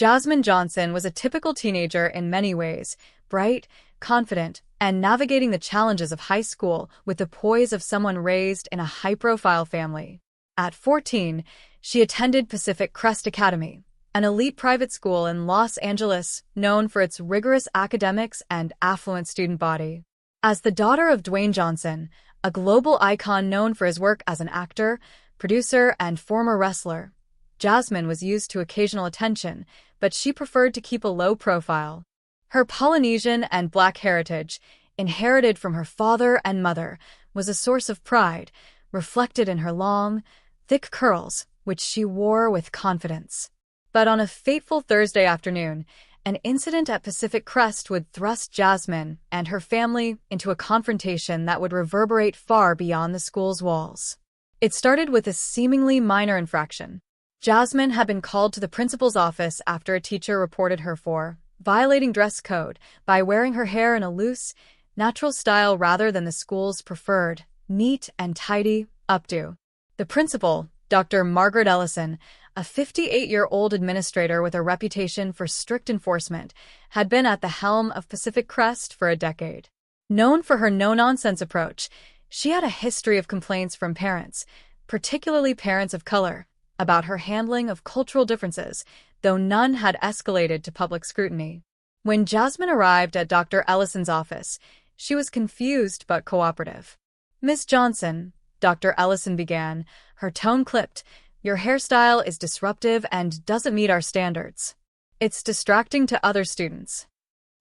Jasmine Johnson was a typical teenager in many ways, bright, confident, and navigating the challenges of high school with the poise of someone raised in a high-profile family. At 14, she attended Pacific Crest Academy, an elite private school in Los Angeles known for its rigorous academics and affluent student body. As the daughter of Dwayne Johnson, a global icon known for his work as an actor, producer, and former wrestler, Jasmine was used to occasional attention, but she preferred to keep a low profile. Her Polynesian and Black heritage, inherited from her father and mother, was a source of pride, reflected in her long, thick curls, which she wore with confidence. But on a fateful Thursday afternoon, an incident at Pacific Crest would thrust Jasmine and her family into a confrontation that would reverberate far beyond the school's walls. It started with a seemingly minor infraction. Jasmine had been called to the principal's office after a teacher reported her for violating dress code by wearing her hair in a loose, natural style rather than the school's preferred, neat and tidy updo. The principal, Dr. Margaret Ellison, a 58-year-old administrator with a reputation for strict enforcement, had been at the helm of Pacific Crest for a decade. Known for her no-nonsense approach, she had a history of complaints from parents, particularly parents of color, about her handling of cultural differences, though none had escalated to public scrutiny. When Jasmine arrived at Dr. Ellison's office, she was confused but cooperative. "Miss Johnson," Dr. Ellison began, her tone clipped, "your hairstyle is disruptive and doesn't meet our standards. It's distracting to other students."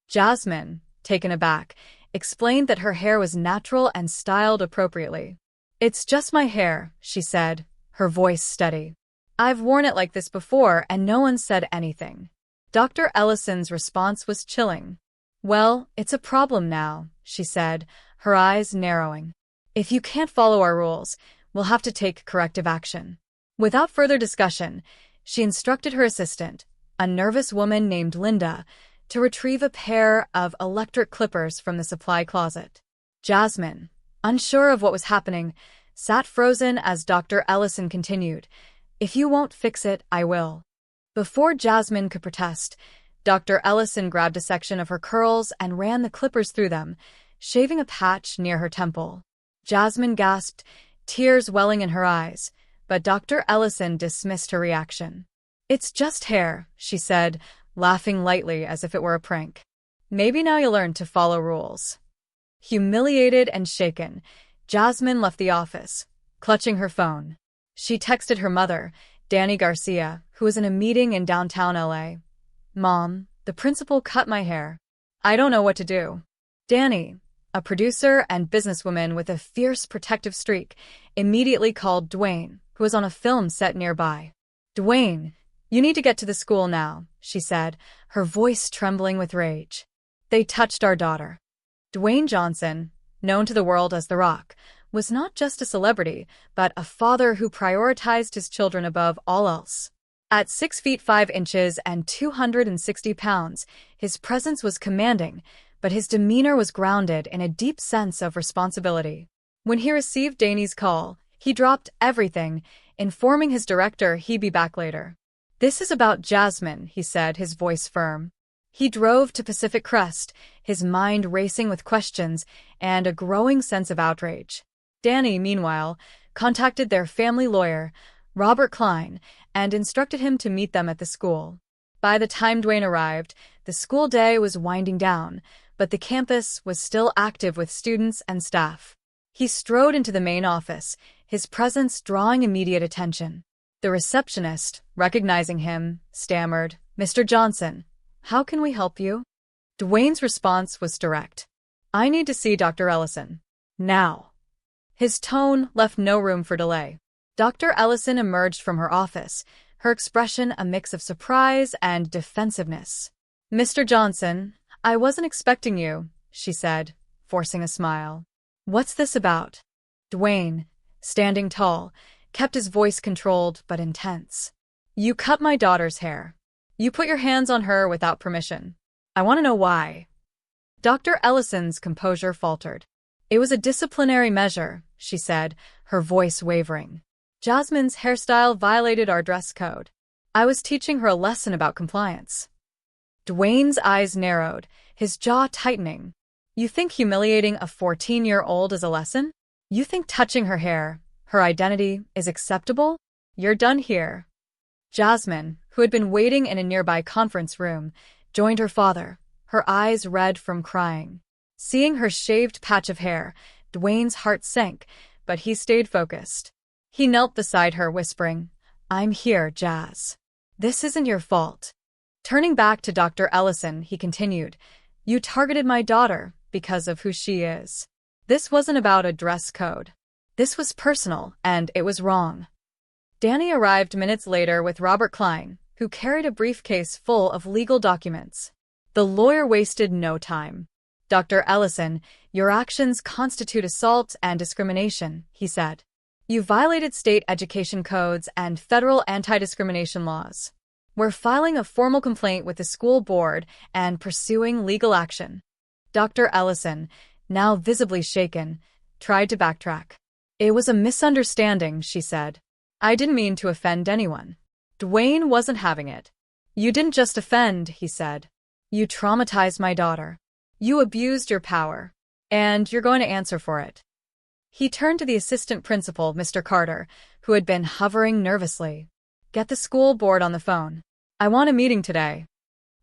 Jasmine, taken aback, explained that her hair was natural and styled appropriately. "It's just my hair," she said, her voice steady. "I've worn it like this before and no one said anything." Dr. Ellison's response was chilling. "Well, it's a problem now," she said, her eyes narrowing. "If you can't follow our rules, we'll have to take corrective action." Without further discussion, she instructed her assistant, a nervous woman named Linda, to retrieve a pair of electric clippers from the supply closet. Jasmine, unsure of what was happening, sat frozen as Dr. Ellison continued, "If you won't fix it, I will." Before Jasmine could protest, Dr. Ellison grabbed a section of her curls and ran the clippers through them, shaving a patch near her temple. Jasmine gasped, tears welling in her eyes, but Dr. Ellison dismissed her reaction. "It's just hair," she said, laughing lightly as if it were a prank. "Maybe now you'll learn to follow rules." Humiliated and shaken, Jasmine left the office, clutching her phone. She texted her mother, Danny Garcia, who was in a meeting in downtown LA. "Mom, the principal cut my hair. I don't know what to do." Danny, a producer and businesswoman with a fierce protective streak, immediately called Dwayne, who was on a film set nearby. "Dwayne, you need to get to the school now," she said, her voice trembling with rage. "They touched our daughter." Dwayne Johnson, known to the world as The Rock, was not just a celebrity, but a father who prioritized his children above all else. At 6 feet 5 inches and 260 pounds, his presence was commanding, but his demeanor was grounded in a deep sense of responsibility. When he received Danny's call, he dropped everything, informing his director he'd be back later. "This is about Jasmine," he said, his voice firm. He drove to Pacific Crest, his mind racing with questions and a growing sense of outrage. Danny, meanwhile, contacted their family lawyer, Robert Klein, and instructed him to meet them at the school. By the time Dwayne arrived, the school day was winding down, but the campus was still active with students and staff. He strode into the main office, his presence drawing immediate attention. The receptionist, recognizing him, stammered, "Mr. Johnson, how can we help you?" Dwayne's response was direct. "I need to see Dr. Ellison. Now." His tone left no room for delay. Dr. Ellison emerged from her office, her expression a mix of surprise and defensiveness. "Mr. Johnson, I wasn't expecting you," she said, forcing a smile. "What's this about?" Dwayne, standing tall, kept his voice controlled but intense. "You cut my daughter's hair. You put your hands on her without permission. I want to know why." Dr. Ellison's composure faltered. "It was a disciplinary measure," she said, her voice wavering. "Jasmine's hairstyle violated our dress code." I was teaching her a lesson about compliance. Dwayne's eyes narrowed, his jaw tightening. You think humiliating a 14-year-old is a lesson? You think touching her hair, her identity, is acceptable? You're done here. Jasmine, who had been waiting in a nearby conference room, joined her father, her eyes red from crying. Seeing her shaved patch of hair, Dwayne's heart sank, but he stayed focused. He knelt beside her, whispering, "I'm here, Jazz. This isn't your fault." Turning back to Dr. Ellison, he continued, "You targeted my daughter because of who she is. This wasn't about a dress code. This was personal, and it was wrong." Danny arrived minutes later with Robert Klein, who carried a briefcase full of legal documents. The lawyer wasted no time. "Dr. Ellison, your actions constitute assault and discrimination," he said. "You violated state education codes and federal anti-discrimination laws. We're filing a formal complaint with the school board and pursuing legal action." Dr. Ellison, now visibly shaken, tried to backtrack. "It was a misunderstanding," she said. "I didn't mean to offend anyone." Dwayne wasn't having it. "You didn't just offend," he said. "You traumatized my daughter. You abused your power. And you're going to answer for it." He turned to the assistant principal, Mr. Carter, who had been hovering nervously. "Get the school board on the phone. I want a meeting today."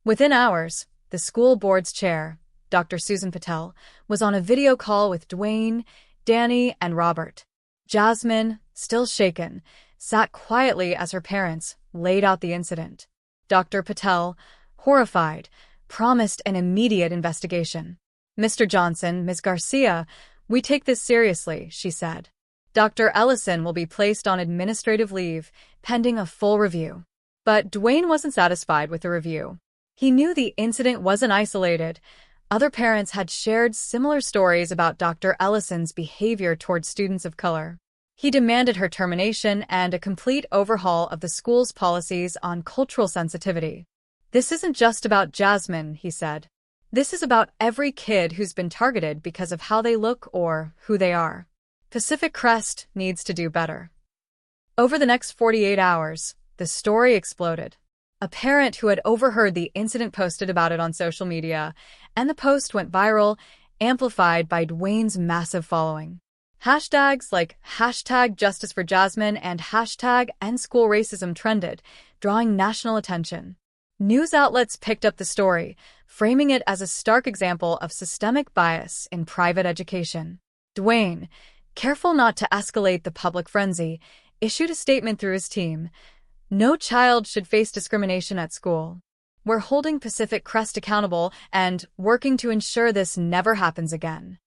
Within hours, the school board's chair, Dr. Susan Patel, was on a video call with Dwayne, Danny, and Robert. Jasmine, still shaken, sat quietly as her parents laid out the incident. Dr. Patel, horrified, promised an immediate investigation. "Mr. Johnson, Ms. Garcia, we take this seriously," she said. "Dr. Ellison will be placed on administrative leave, pending a full review." But Dwayne wasn't satisfied with the review. He knew the incident wasn't isolated. Other parents had shared similar stories about Dr. Ellison's behavior towards students of color. He demanded her termination and a complete overhaul of the school's policies on cultural sensitivity. "This isn't just about Jasmine," he said. "This is about every kid who's been targeted because of how they look or who they are. Pacific Crest needs to do better." Over the next 48 hours, the story exploded. A parent who had overheard the incident posted about it on social media, and the post went viral, amplified by Dwayne's massive following. Hashtags like #JusticeForJasmine and #EndSchoolRacism trended, drawing national attention. News outlets picked up the story, framing it as a stark example of systemic bias in private education. Dwayne, careful not to escalate the public frenzy, issued a statement through his team. "No child should face discrimination at school. We're holding Pacific Crest accountable and working to ensure this never happens again."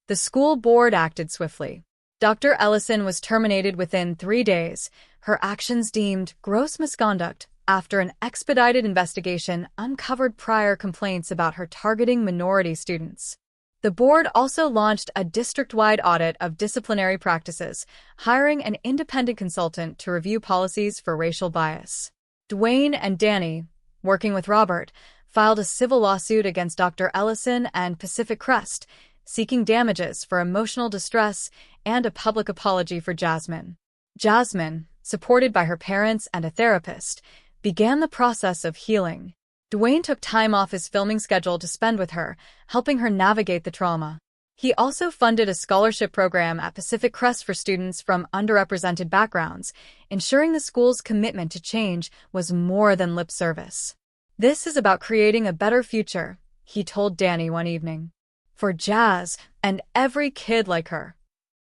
The school board acted swiftly. Dr. Ellison was terminated within 3 days, her actions deemed gross misconduct after an expedited investigation uncovered prior complaints about her targeting minority students. The board also launched a district-wide audit of disciplinary practices, hiring an independent consultant to review policies for racial bias. Dwayne and Danny, working with Robert, filed a civil lawsuit against Dr. Ellison and Pacific Crest, seeking damages for emotional distress and a public apology for Jasmine. Jasmine, supported by her parents and a therapist, began the process of healing. Dwayne took time off his filming schedule to spend with her, helping her navigate the trauma. He also funded a scholarship program at Pacific Crest for students from underrepresented backgrounds, ensuring the school's commitment to change was more than lip service. "This is about creating a better future," he told Danny one evening. "For Jazz and every kid like her."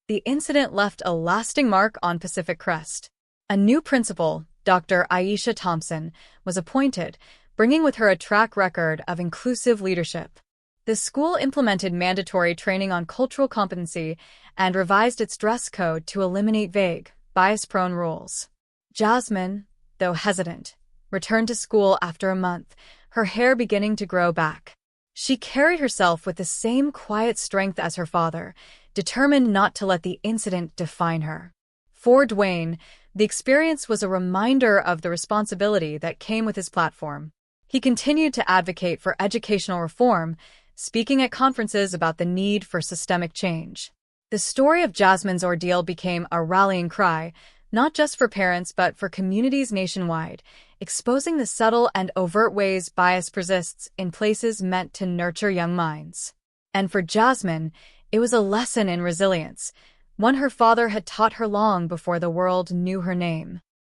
The incident left a lasting mark on Pacific Crest. A new principal, Dr. Aisha Thompson, was appointed, bringing with her a track record of inclusive leadership. The school implemented mandatory training on cultural competency and revised its dress code to eliminate vague, bias-prone rules. Jasmine, though hesitant, returned to school after a month, her hair beginning to grow back. She carried herself with the same quiet strength as her father, determined not to let the incident define her. For Dwayne, the experience was a reminder of the responsibility that came with his platform. He continued to advocate for educational reform, speaking at conferences about the need for systemic change. The story of Jasmine's ordeal became a rallying cry, not just for parents but for communities nationwide, exposing the subtle and overt ways bias persists in places meant to nurture young minds. And for Jasmine, it was a lesson in resilience, one her father had taught her long before the world knew her name.